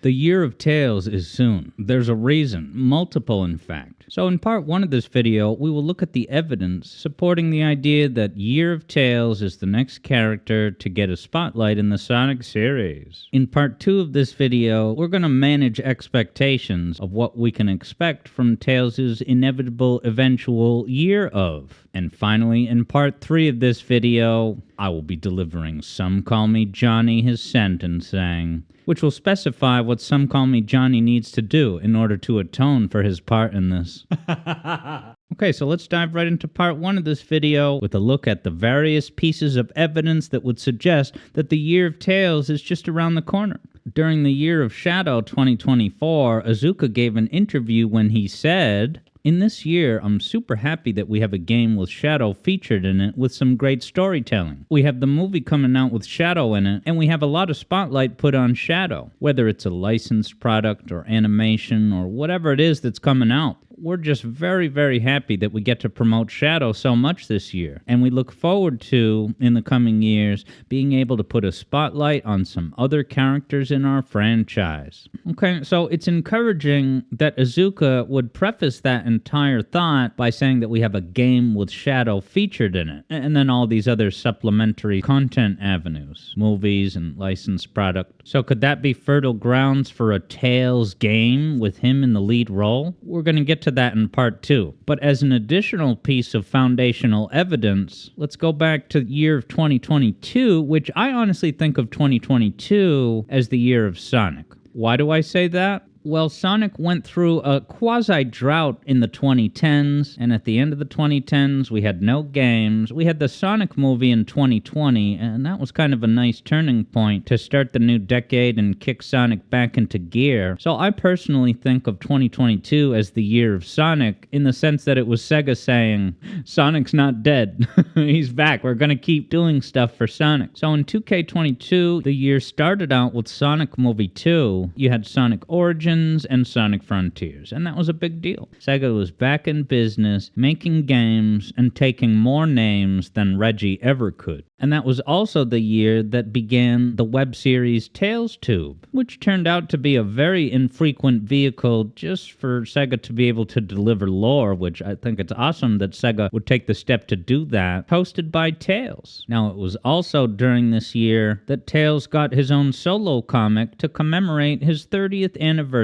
The year of Tails is soon. There's a reason, multiple in fact. So in part 1 of this video, we will look at the evidence supporting the idea that Year of Tails is the next character to get a spotlight in the Sonic series. In part 2 of this video, we're going to manage expectations of what we can expect from Tails' inevitable eventual Year of. And finally, in part 3 of this video, I will be delivering Some Call Me Johnny his sentencing, which will specify what Some Call Me Johnny needs to do in order to atone for his part in this. Okay, so let's dive right into part 1 of this video with a look at the various pieces of evidence that would suggest that the Year of Tails is just around the corner. During the Year of Shadow 2024, Azuka gave an interview when he said, "In this year, I'm super happy that we have a game with Shadow featured in it with some great storytelling. We have the movie coming out with Shadow in it, and we have a lot of spotlight put on Shadow. Whether it's a licensed product or animation or whatever it is that's coming out, we're just very, very happy that we get to promote Shadow so much this year. And we look forward to, in the coming years, being able to put a spotlight on some other characters in our franchise." Okay, so it's encouraging that Azuka would preface that entire thought by saying that we have a game with Shadow featured in it, and then all these other supplementary content avenues, movies and licensed product. So could that be fertile grounds for a Tails game with him in the lead role? We're going to get to that in part 2. But as an additional piece of foundational evidence, let's go back to the year of 2022, which I honestly think of 2022 as the year of Sonic. Why do I say that? Well, Sonic went through a quasi-drought in the 2010s, and at the end of the 2010s, we had no games. We had the Sonic movie in 2020, and that was kind of a nice turning point to start the new decade and kick Sonic back into gear. So I personally think of 2022 as the year of Sonic, in the sense that it was Sega saying, Sonic's not dead. He's back. We're going to keep doing stuff for Sonic. So in 2K22, the year started out with Sonic Movie 2. You had Sonic Origins and Sonic Frontiers, and that was a big deal. Sega was back in business, making games and taking more names than Reggie ever could. And that was also the year that began the web series Tails Tube, which turned out to be a very infrequent vehicle just for Sega to be able to deliver lore, which I think it's awesome that Sega would take the step to do that, hosted by Tails. Now, it was also during this year that Tails got his own solo comic to commemorate his 30th anniversary.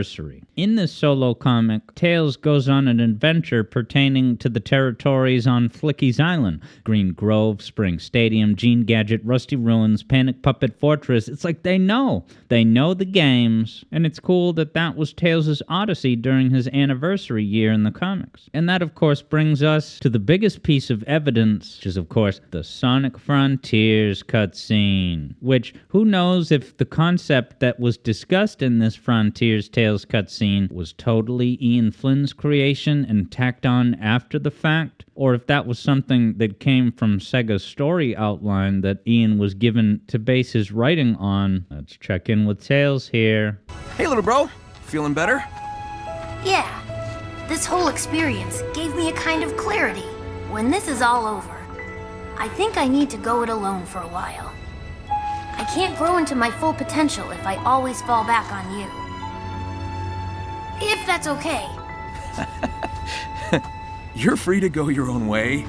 In this solo comic, Tails goes on an adventure pertaining to the territories on Flicky's Island: Green Grove, Spring Stadium, Gene Gadget, Rusty Ruins, Panic Puppet Fortress. It's like they know the games, and it's cool that that was Tails' odyssey during his anniversary year in the comics. And that, of course, brings us to the biggest piece of evidence, which is, of course, the Sonic Frontiers cutscene, which, who knows if the concept that was discussed in this Frontiers Tails cutscene was totally Ian Flynn's creation and tacked on after the fact, or if that was something that came from Sega's story outline that Ian was given to base his writing on. Let's check in with Tails here. Hey, little bro. Feeling better? Yeah. This whole experience gave me a kind of clarity. When this is all over, I think I need to go it alone for a while. I can't grow into my full potential if I always fall back on you. If that's okay. You're free to go your own way.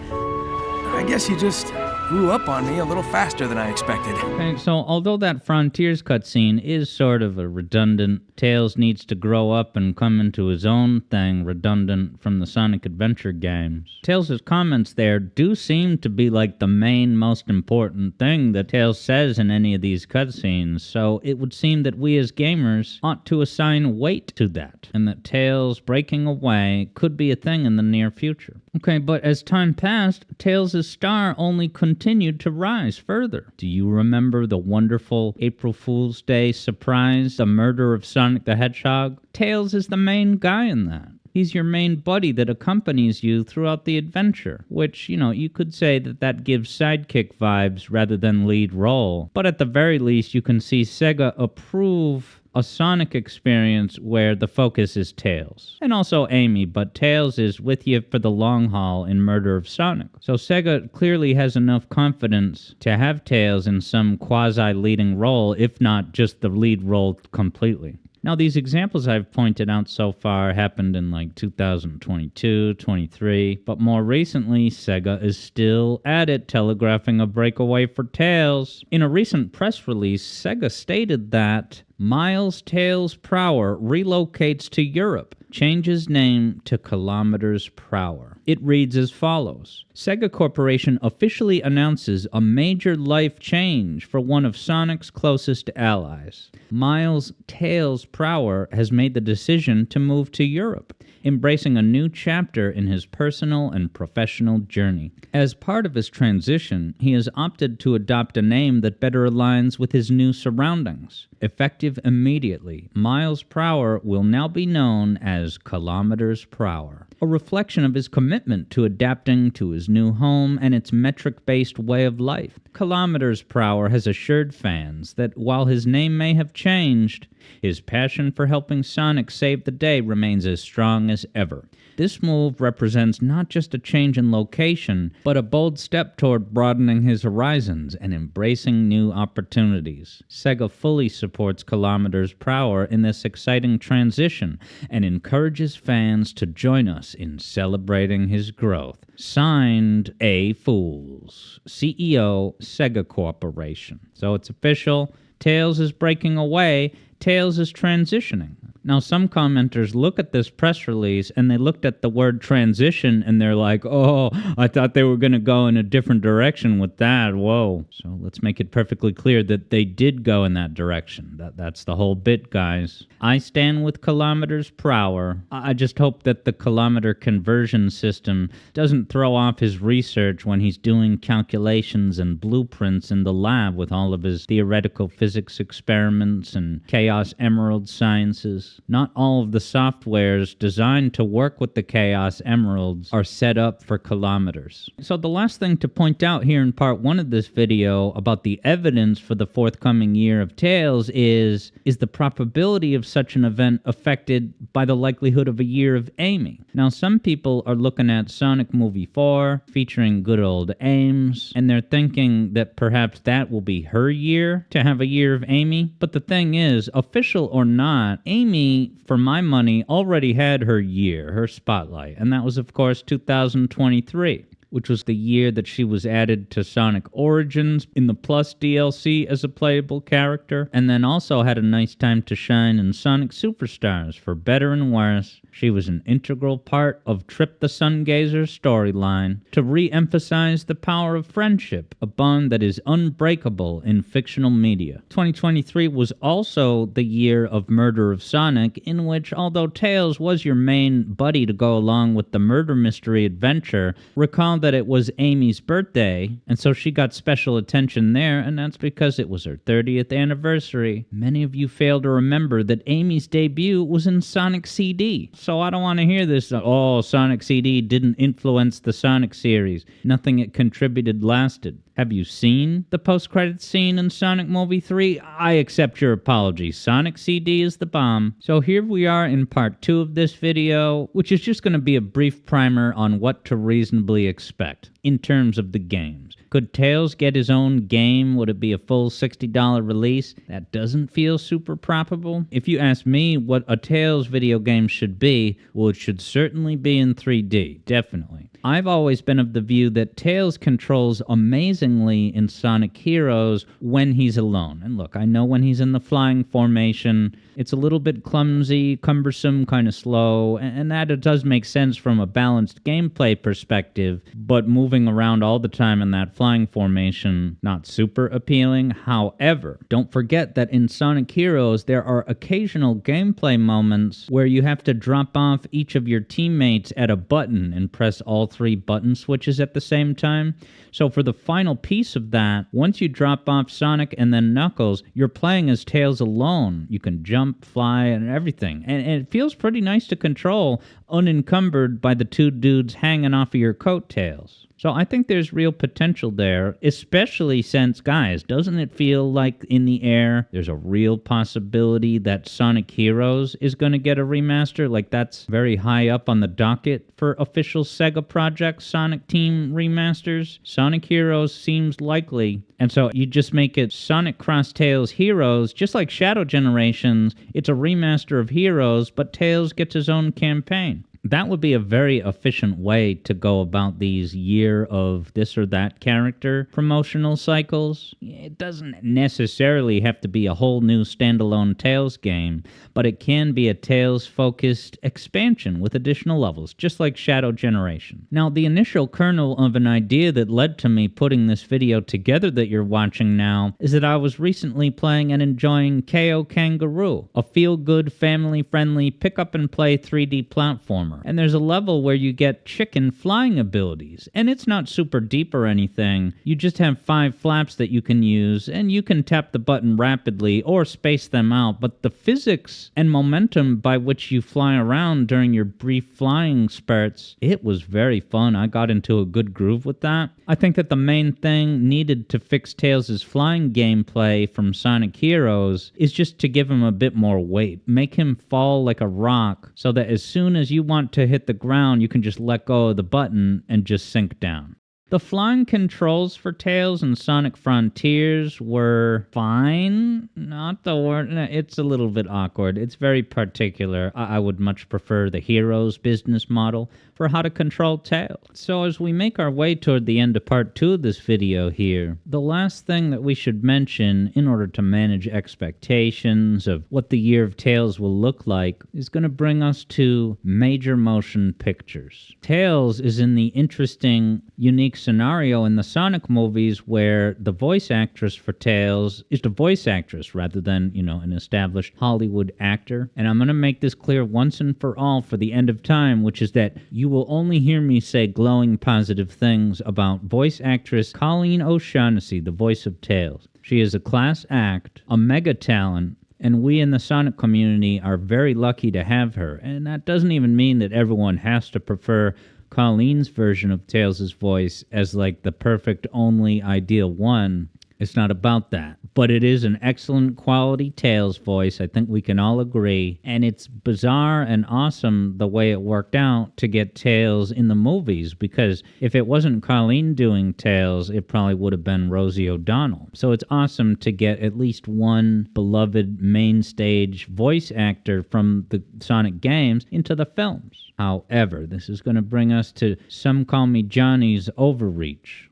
I guess you just grew up on me a little faster than I expected. Okay, so although that Frontiers cutscene is sort of a redundant, Tails needs to grow up and come into his own thing, redundant from the Sonic Adventure games, Tails' comments there do seem to be like the main, most important thing that Tails says in any of these cutscenes, so it would seem that we as gamers ought to assign weight to that, and that Tails breaking away could be a thing in the near future. Okay, but as time passed, Tails' star only continued to rise further. Do you remember the wonderful April Fool's Day surprise, the murder of Sonic the Hedgehog? Tails is the main guy in that. He's your main buddy that accompanies you throughout the adventure, which, you could say that gives sidekick vibes rather than lead role. But at the very least, you can see Sega approve a Sonic experience where the focus is Tails. And also Amy, but Tails is with you for the long haul in Murder of Sonic. So Sega clearly has enough confidence to have Tails in some quasi-leading role, if not just the lead role completely. Now, these examples I've pointed out so far happened in like 2022, 23, but more recently, Sega is still at it, telegraphing a breakaway for Tails. In a recent press release, Sega stated that Miles Tails Prower relocates to Europe, changes name to Kilometers Per Hour. It reads as follows. Sega Corporation officially announces a major life change for one of Sonic's closest allies. Miles Tails Prower has made the decision to move to Europe, embracing a new chapter in his personal and professional journey. As part of his transition, he has opted to adopt a name that better aligns with his new surroundings. Effective immediately, Miles Prower will now be known as Kilometers Per Hour, a reflection of his commitment to adapting to his new home and its metric-based way of life. Kilometers Per Hour has assured fans that while his name may have changed, his passion for helping Sonic save the day remains as strong as ever. This move represents not just a change in location, but a bold step toward broadening his horizons and embracing new opportunities. Sega fully supports Kilometers Per Hour in this exciting transition and encourages fans to join us in celebrating his growth. Signed, A. Fools, CEO, Sega Corporation. So it's official. Tails is breaking away. Tails is transitioning. Now, some commenters look at this press release and they looked at the word transition and they're like, oh, I thought they were going to go in a different direction with that. Whoa. So let's make it perfectly clear that they did go in that direction. That's the whole bit, guys. I stand with Kilometers Per Hour. I just hope that the kilometer conversion system doesn't throw off his research when he's doing calculations and blueprints in the lab with all of his theoretical physics experiments and Chaos Emerald sciences. Not all of the softwares designed to work with the Chaos Emeralds are set up for kilometers. So the last thing to point out here in part 1 of this video about the evidence for the forthcoming year of Tails is the probability of such an event affected by the likelihood of a year of Amy. Now, some people are looking at Sonic Movie 4 featuring good old Ames, and they're thinking that perhaps that will be her year to have a year of Amy. But the thing is, official or not, Amy, for my money, already had her year, her spotlight, and that was, of course, 2023. Which was the year that she was added to Sonic Origins in the Plus DLC as a playable character, and then also had a nice time to shine in Sonic Superstars. For better and worse, she was an integral part of Trip the Sungazer's storyline to re-emphasize the power of friendship, a bond that is unbreakable in fictional media. 2023 was also the year of Murder of Sonic, in which, although Tails was your main buddy to go along with the murder mystery adventure, recall that it was Amy's birthday, and so she got special attention there, and that's because it was her 30th anniversary. Many of you fail to remember that Amy's debut was in Sonic CD, so I don't want to hear this, oh, Sonic CD didn't influence the Sonic series. Nothing it contributed lasted. Have you seen the post-credits scene in Sonic Movie 3? I accept your apology. Sonic CD is the bomb. So here we are in part 2 of this video, which is just going to be a brief primer on what to reasonably expect in terms of the games. Could Tails get his own game? Would it be a full $60 release? That doesn't feel super probable. If you ask me what a Tails video game should be, well, it should certainly be in 3D, definitely. I've always been of the view that Tails controls amazingly in Sonic Heroes when he's alone. And look, I know when he's in the flying formation, it's a little bit clumsy, cumbersome, kind of slow, and that it does make sense from a balanced gameplay perspective, but moving around all the time in that flying formation, not super appealing. However, don't forget that in Sonic Heroes, there are occasional gameplay moments where you have to drop off each of your teammates at a button and press all 3 button switches at the same time. So for the final piece of that, once you drop off Sonic and then Knuckles, you're playing as Tails alone. You can jump, fly, and everything. And it feels pretty nice to control, unencumbered by the two dudes hanging off of your coattails. So I think there's real potential there, especially since, guys, doesn't it feel like in the air there's a real possibility that Sonic Heroes is going to get a remaster? Like, that's very high up on the docket for official Sega Project Sonic Team remasters. Sonic Heroes seems likely. And so you just make it Sonic Cross Tails Heroes, just like Shadow Generations. It's a remaster of Heroes, but Tails gets his own campaign. That would be a very efficient way to go about these year of this or that character promotional cycles. It doesn't necessarily have to be a whole new standalone Tales game, but it can be a Tales-focused expansion with additional levels, just like Shadow Generation. Now, the initial kernel of an idea that led to me putting this video together that you're watching now is that I was recently playing and enjoying KO Kangaroo, a feel-good, family-friendly, pick-up-and-play 3D platformer. And there's a level where you get chicken flying abilities, and it's not super deep or anything. You just have 5 flaps that you can use, and you can tap the button rapidly or space them out, but the physics and momentum by which you fly around during your brief flying spurts, it was very fun. I got into a good groove with that. I think that the main thing needed to fix Tails' flying gameplay from Sonic Heroes is just to give him a bit more weight. Make him fall like a rock so that as soon as you want to hit the ground, you can just let go of the button and just sink down. The flying controls for Tails and Sonic Frontiers were fine. Not the word. It's a little bit awkward. It's very particular. I would much prefer the Heroes business model for how to control Tails. So as we make our way toward the end of part 2 of this video here, the last thing that we should mention in order to manage expectations of what the year of Tails will look like is going to bring us to major motion pictures. Tails is in the interesting, unique scenario in the Sonic movies where the voice actress for Tails is the voice actress rather than, an established Hollywood actor. And I'm going to make this clear once and for all for the end of time, which is that you will only hear me say glowing positive things about voice actress Colleen O'Shaughnessy, the voice of Tails. She is a class act, a mega talent, and we in the Sonic community are very lucky to have her. And that doesn't even mean that everyone has to prefer Colleen's version of Tails' voice as like the perfect, only, ideal one. It's not about that. But it is an excellent quality Tails voice, I think we can all agree. And it's bizarre and awesome the way it worked out to get Tails in the movies, because if it wasn't Colleen doing Tails, it probably would have been Rosie O'Donnell. So it's awesome to get at least one beloved main stage voice actor from the Sonic games into the films. However, this is going to bring us to Some Call Me Johnny's overreach.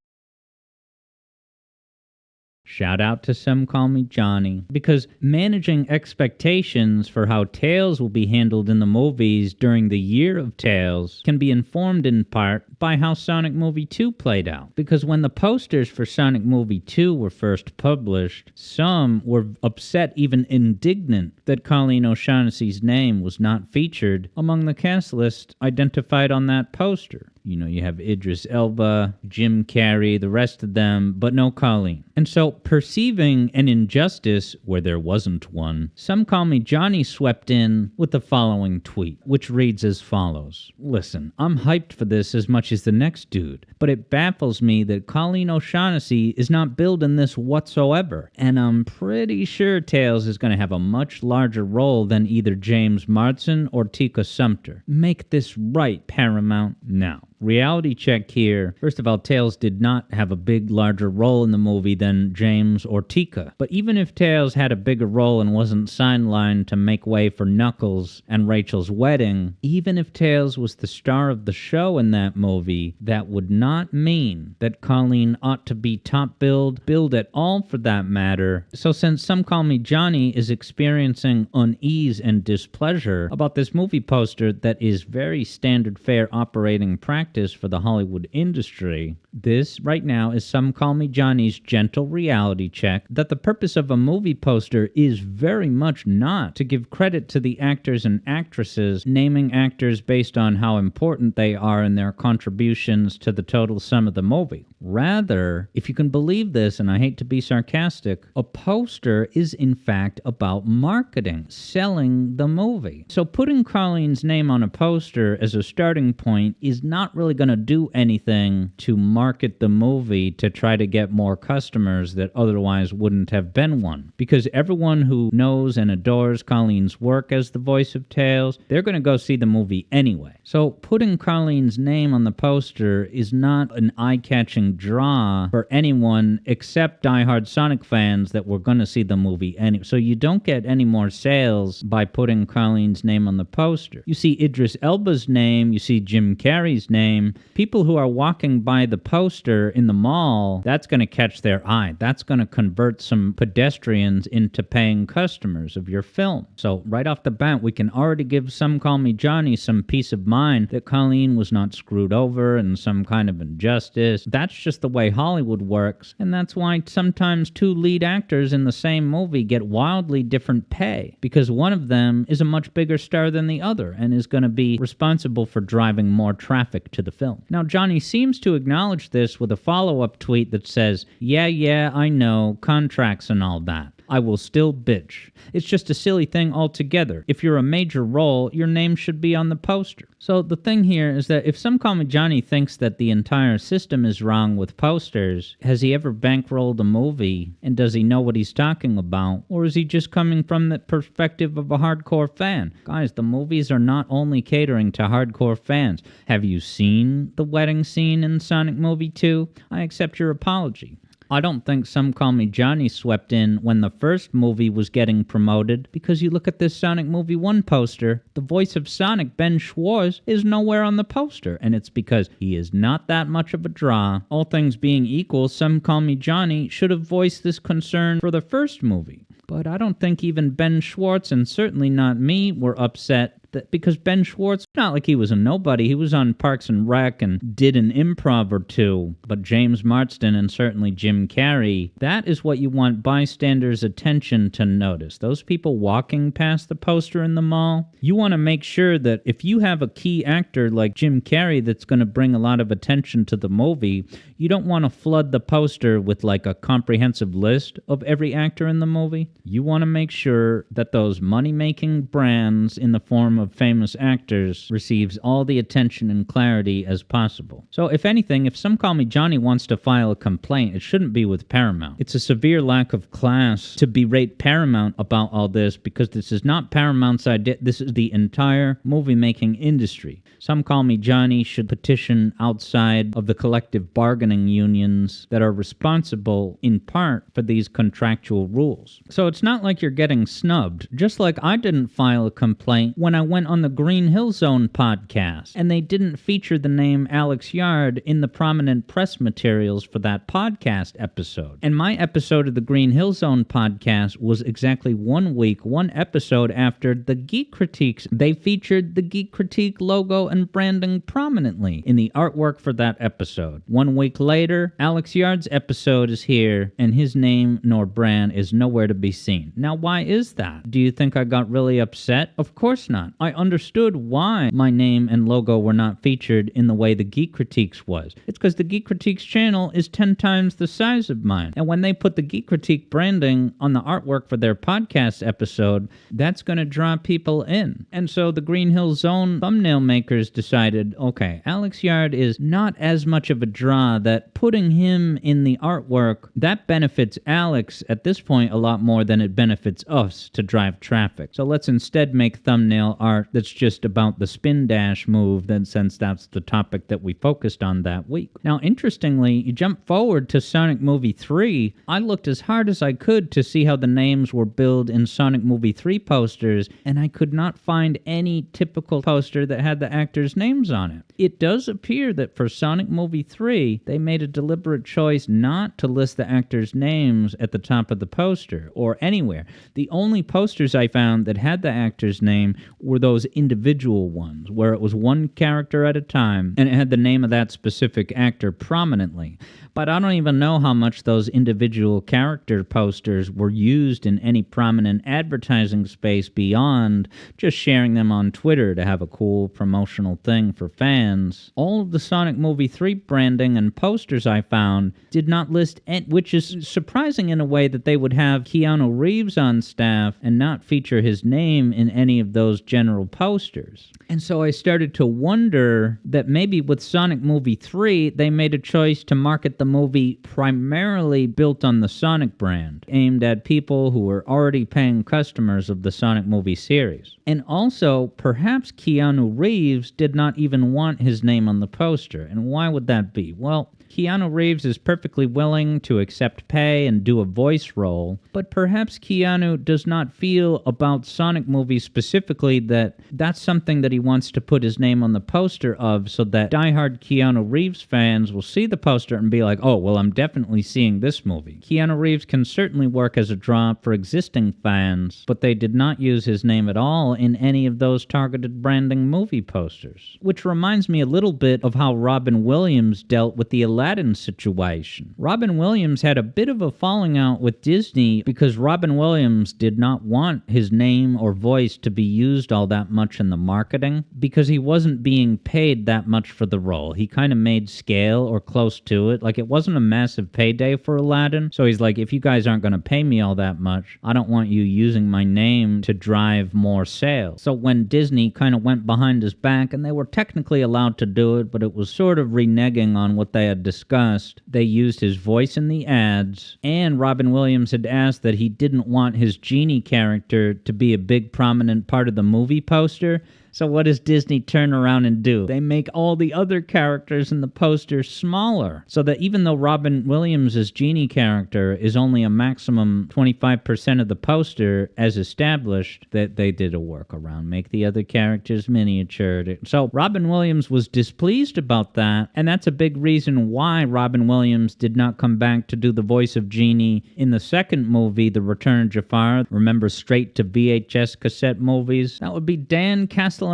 Shout out to Some Call Me Johnny, because managing expectations for how Tails will be handled in the movies during the year of Tails can be informed in part by how Sonic Movie 2 played out. Because when the posters for Sonic Movie 2 were first published, some were upset, even indignant, that Colleen O'Shaughnessy's name was not featured among the cast list identified on that poster. You have Idris Elba, Jim Carrey, the rest of them, but no Colleen. And so, perceiving an injustice where there wasn't one, Some Call Me Johnny swept in with the following tweet, which reads as follows. Listen, I'm hyped for this as much as the next dude, but it baffles me that Colleen O'Shaughnessy is not building this whatsoever. And I'm pretty sure Tails is going to have a much larger role than either James Marsden or Tika Sumpter. Make this right, Paramount, now. Reality check here. First of all, Tails did not have a larger role in the movie than James or Tika. But even if Tails had a bigger role and wasn't sidelined to make way for Knuckles and Rachel's wedding, even if Tails was the star of the show in that movie, that would not mean that Colleen ought to be top billed at all for that matter. So since Some Call Me Johnny is experiencing unease and displeasure about this movie poster that is very standard fare operating practice for the Hollywood industry, This, right now, is Some Call Me Johnny's gentle reality check that the purpose of a movie poster is very much not to give credit to the actors and actresses, naming actors based on how important they are in their contributions to the total sum of the movie. Rather, if you can believe this, and I hate to be sarcastic, a poster is in fact about marketing, selling the movie. So putting Colleen's name on a poster as a starting point is not really going to do anything to market the movie to try to get more customers that otherwise wouldn't have been one. Because everyone who knows and adores Colleen's work as the voice of Tails, they're going to go see the movie anyway. So putting Colleen's name on the poster is not an eye-catching draw for anyone except diehard Sonic fans that were going to see the movie anyway. So you don't get any more sales by putting Colleen's name on the poster. You see Idris Elba's name, you see Jim Carrey's name. People who are walking by the poster in the mall, that's going to catch their eye. That's going to convert some pedestrians into paying customers of your film. So right off the bat, we can already give Some Call Me Johnny some peace of mind that Colleen was not screwed over in some kind of injustice. That's just the way Hollywood works, and that's why sometimes two lead actors in the same movie get wildly different pay, because one of them is a much bigger star than the other and is going to be responsible for driving more traffic to the film. Now, Johnny seems to acknowledge this with a follow-up tweet that says, yeah, I know, contracts and all that. I will still bitch. It's just a silly thing altogether. If you're a major role, your name should be on the poster. So the thing here is that if Some Call Me Johnny thinks that the entire system is wrong with posters, has he ever bankrolled a movie, and does he know what he's talking about? Or is he just coming from the perspective of a hardcore fan? Guys, the movies are not only catering to hardcore fans. Have you seen the wedding scene in Sonic Movie 2? I accept your apology. I don't think Some Call Me Johnny swept in when the first movie was getting promoted, because you look at this Sonic Movie 1 poster, the voice of Sonic, Ben Schwartz, is nowhere on the poster, and it's because he is not that much of a draw. All things being equal, Some Call Me Johnny should have voiced this concern for the first movie. But I don't think even Ben Schwartz, and certainly not me, were upset because Ben Schwartz, not like he was a nobody. He was on Parks and Rec and did an improv or two. But James Marsden and certainly Jim Carrey, that is what you want bystanders' attention to notice. Those people walking past the poster in the mall, you want to make sure that if you have a key actor like Jim Carrey that's going to bring a lot of attention to the movie, you don't want to flood the poster with like a comprehensive list of every actor in the movie. You want to make sure that those money-making brands in the form of famous actors receives all the attention and clarity as possible. So if anything, if Some Call Me Johnny wants to file a complaint, it shouldn't be with Paramount. It's a severe lack of class to berate Paramount about all this, because this is not Paramount's idea. This is the entire movie-making industry. Some Call Me Johnny should petition outside of the collective bargaining unions that are responsible in part for these contractual rules. So it's not like you're getting snubbed. Just like I didn't file a complaint when I went on the Green Hill Zone podcast, and they didn't feature the name Alex Yard in the prominent press materials for that podcast episode. And my episode of the Green Hill Zone podcast was exactly 1 week, one episode after the Geek Critiques. They featured the Geek Critique logo and branding prominently in the artwork for that episode. 1 week later, Alex Yard's episode is here, and his name nor brand is nowhere to be seen. Now, why is that? Do you think I got really upset? Of course not. I understood why my name and logo were not featured in the way the Geek Critiques was. It's because the Geek Critiques channel is 10 times the size of mine. And when they put the Geek Critique branding on the artwork for their podcast episode, that's going to draw people in. And so the Green Hill Zone thumbnail makers decided, okay, Alex Yard is not as much of a draw, that putting him in the artwork, that benefits Alex at this point a lot more than it benefits us to drive traffic. So let's instead make thumbnail art that's just about the spin dash move, then, since that's the topic that we focused on that week. Now, interestingly, you jump forward to Sonic Movie 3, I looked as hard as I could to see how the names were billed in Sonic Movie 3 posters, and I could not find any typical poster that had the actors' names on it. It does appear that for Sonic Movie 3, they made a deliberate choice not to list the actors' names at the top of the poster, or anywhere. The only posters I found that had the actor's name were were those individual ones, where it was one character at a time, and it had the name of that specific actor prominently. But I don't even know how much those individual character posters were used in any prominent advertising space beyond just sharing them on Twitter to have a cool promotional thing for fans. All of the Sonic Movie 3 branding and posters I found did not list, which is surprising in a way that they would have Keanu Reeves on staff and not feature his name in any of those general posters. And so I started to wonder that maybe with Sonic Movie 3, they made a choice to market the movie primarily built on the Sonic brand, aimed at people who were already paying customers of the Sonic movie series. And also, perhaps Keanu Reeves did not even want his name on the poster. And why would that be? Well, Keanu Reeves is perfectly willing to accept pay and do a voice role, but perhaps Keanu does not feel about Sonic movies specifically that that's something that he wants to put his name on the poster of, so that diehard Keanu Reeves fans will see the poster and be like, oh, well, I'm definitely seeing this movie. Keanu Reeves can certainly work as a draw for existing fans, but they did not use his name at all in any of those targeted branding movie posters. Which reminds me a little bit of how Robin Williams dealt with the Aladdin situation. Robin Williams had a bit of a falling out with Disney because Robin Williams did not want his name or voice to be used all that much in the marketing because he wasn't being paid that much for the role. He kind of made scale or close to it. Like, it wasn't a massive payday for Aladdin, so he's like, if you guys aren't going to pay me all that much, I don't want you using my name to drive more sales. So when Disney kind of went behind his back, and they were technically allowed to do it, but it was sort of reneging on what they had discussed, they used his voice in the ads, and Robin Williams had asked that he didn't want his Genie character to be a big prominent part of the movie poster. So what does Disney turn around and do? They make all the other characters in the poster smaller, so that even though Robin Williams' Genie character is only a maximum 25% of the poster as established, that they did a workaround, make the other characters miniatured. So Robin Williams was displeased about that, and that's a big reason why Robin Williams did not come back to do the voice of Genie in the second movie, The Return of Jafar. Remember straight to VHS cassette movies? That would be Dan Castellaneta,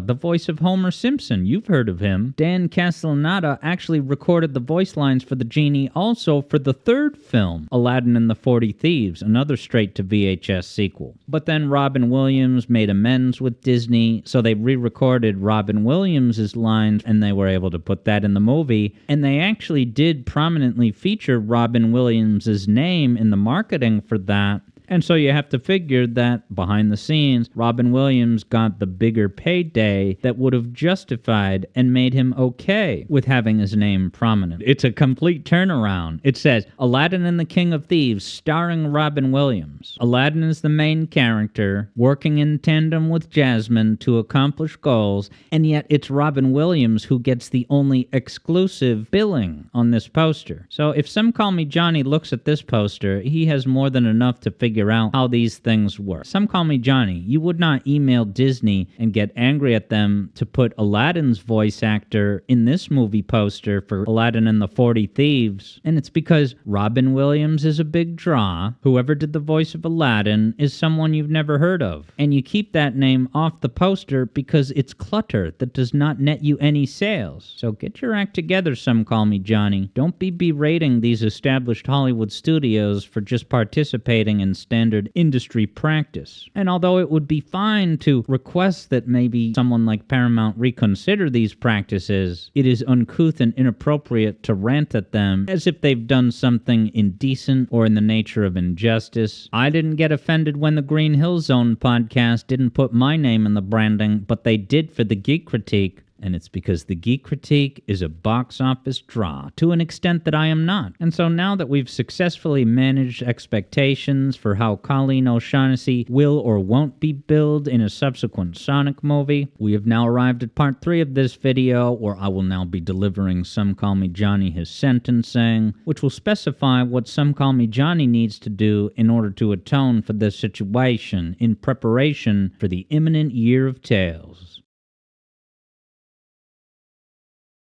the voice of Homer Simpson. You've heard of him. Dan Castellaneta actually recorded the voice lines for the Genie also for the third film, Aladdin and the 40 Thieves, another straight-to-VHS sequel. But then Robin Williams made amends with Disney, so they re-recorded Robin Williams' lines, and they were able to put that in the movie. And they actually did prominently feature Robin Williams' name in the marketing for that. And so you have to figure that, behind the scenes, Robin Williams got the bigger payday that would have justified and made him okay with having his name prominent. It's a complete turnaround. It says, Aladdin and the King of Thieves, starring Robin Williams. Aladdin is the main character, working in tandem with Jasmine to accomplish goals, and yet it's Robin Williams who gets the only exclusive billing on this poster. So if Some Call Me Johnny looks at this poster, he has more than enough to figure out how these things work. Some Call Me Johnny, you would not email Disney and get angry at them to put Aladdin's voice actor in this movie poster for Aladdin and the 40 Thieves, and it's because Robin Williams is a big draw. Whoever did the voice of Aladdin is someone you've never heard of, and you keep that name off the poster because it's clutter that does not net you any sales. So get your act together, Some Call Me Johnny. Don't be berating these established Hollywood studios for just participating in standard industry practice. And although it would be fine to request that maybe someone like Paramount reconsider these practices, it is uncouth and inappropriate to rant at them as if they've done something indecent or in the nature of injustice. I didn't get offended when the Green Hill Zone podcast didn't put my name in the branding, but they did for the Geek Critique. And it's because the Geek Critique is a box office draw, to an extent that I am not. And so now that we've successfully managed expectations for how Colleen O'Shaughnessy will or won't be billed in a subsequent Sonic movie, we have now arrived at part 3 of this video, where I will now be delivering Some Call Me Johnny his sentencing, which will specify what Some Call Me Johnny needs to do in order to atone for this situation in preparation for the imminent Year of Tales.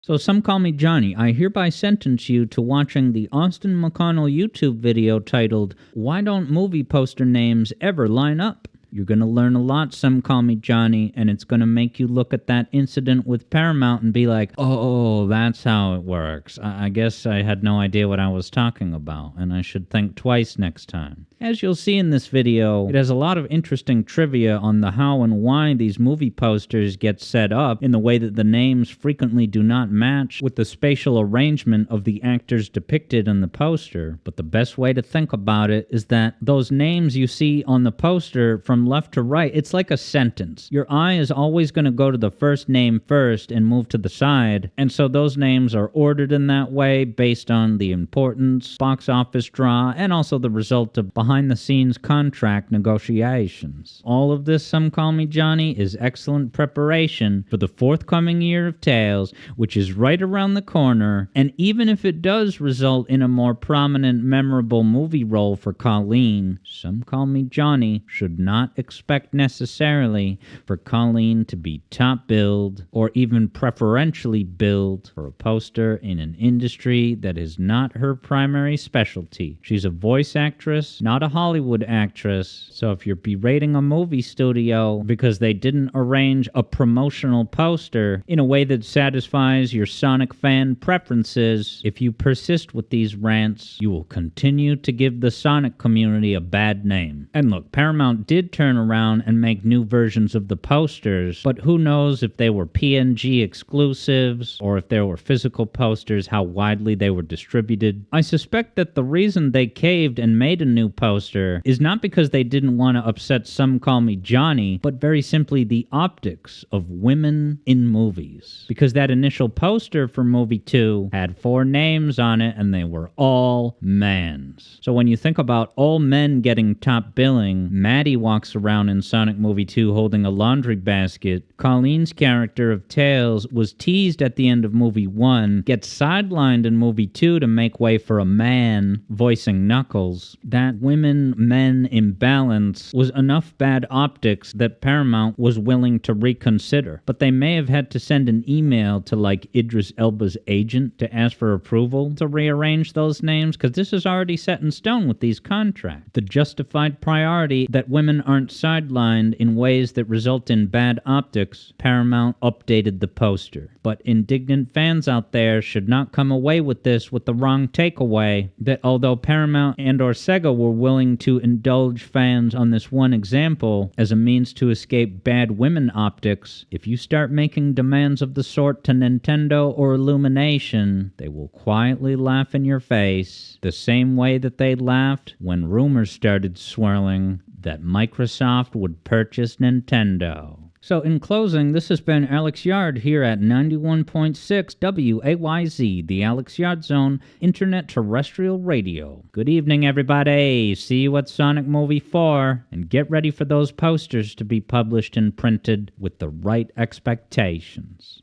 So Some Call Me Johnny, I hereby sentence you to watching the Austin McConnell YouTube video titled, Why Don't Movie Poster Names Ever Line Up? You're gonna learn a lot, Some Call Me Johnny, and it's gonna make you look at that incident with Paramount and be like, oh, that's how it works. I guess I had no idea what I was talking about, and I should think twice next time. As you'll see in this video, it has a lot of interesting trivia on the how and why these movie posters get set up in the way that the names frequently do not match with the spatial arrangement of the actors depicted in the poster. But the best way to think about it is that those names you see on the poster from left to right, it's like a sentence. Your eye is always going to go to the first name first and move to the side, and so those names are ordered in that way based on the importance, box office draw, and also the result of behind-the-scenes contract negotiations. All of this, Some Call Me Johnny, is excellent preparation for the forthcoming year of Tales, which is right around the corner, and even if it does result in a more prominent, memorable movie role for Colleen, Some Call Me Johnny should not expect necessarily for Colleen to be top billed or even preferentially billed for a poster in an industry that is not her primary specialty. She's a voice actress, not a Hollywood actress, so if you're berating a movie studio because they didn't arrange a promotional poster in a way that satisfies your Sonic fan preferences, if you persist with these rants, you will continue to give the Sonic community a bad name. And look, Paramount did turn around and make new versions of the posters, but who knows if they were PNG exclusives or if there were physical posters, how widely they were distributed. I suspect that the reason they caved and made a new poster is not because they didn't want to upset Some Call Me Johnny, but very simply the optics of women in movies. Because that initial poster for movie 2 had 4 names on it and they were all mans. So when you think about all men getting top billing, Maddie walks around in Sonic Movie 2 holding a laundry basket. Colleen's character of Tails was teased at the end of movie 1, gets sidelined in movie 2 to make way for a man voicing Knuckles. That women-men imbalance was enough bad optics that Paramount was willing to reconsider. But they may have had to send an email to like Idris Elba's agent to ask for approval to rearrange those names, because this is already set in stone with these contracts. The justified priority that women aren't sidelined in ways that result in bad optics, Paramount updated the poster. But indignant fans out there should not come away with this with the wrong takeaway that although Paramount and or Sega were willing to indulge fans on this one example as a means to escape bad women optics, if you start making demands of the sort to Nintendo or Illumination, they will quietly laugh in your face the same way that they laughed when rumors started swirling that Microsoft would purchase Nintendo. So in closing, this has been Alex Yard here at 91.6 WAYZ, the Alex Yard Zone, Internet Terrestrial Radio. Good evening, everybody. See you at Sonic Movie 4, and get ready for those posters to be published and printed with the right expectations.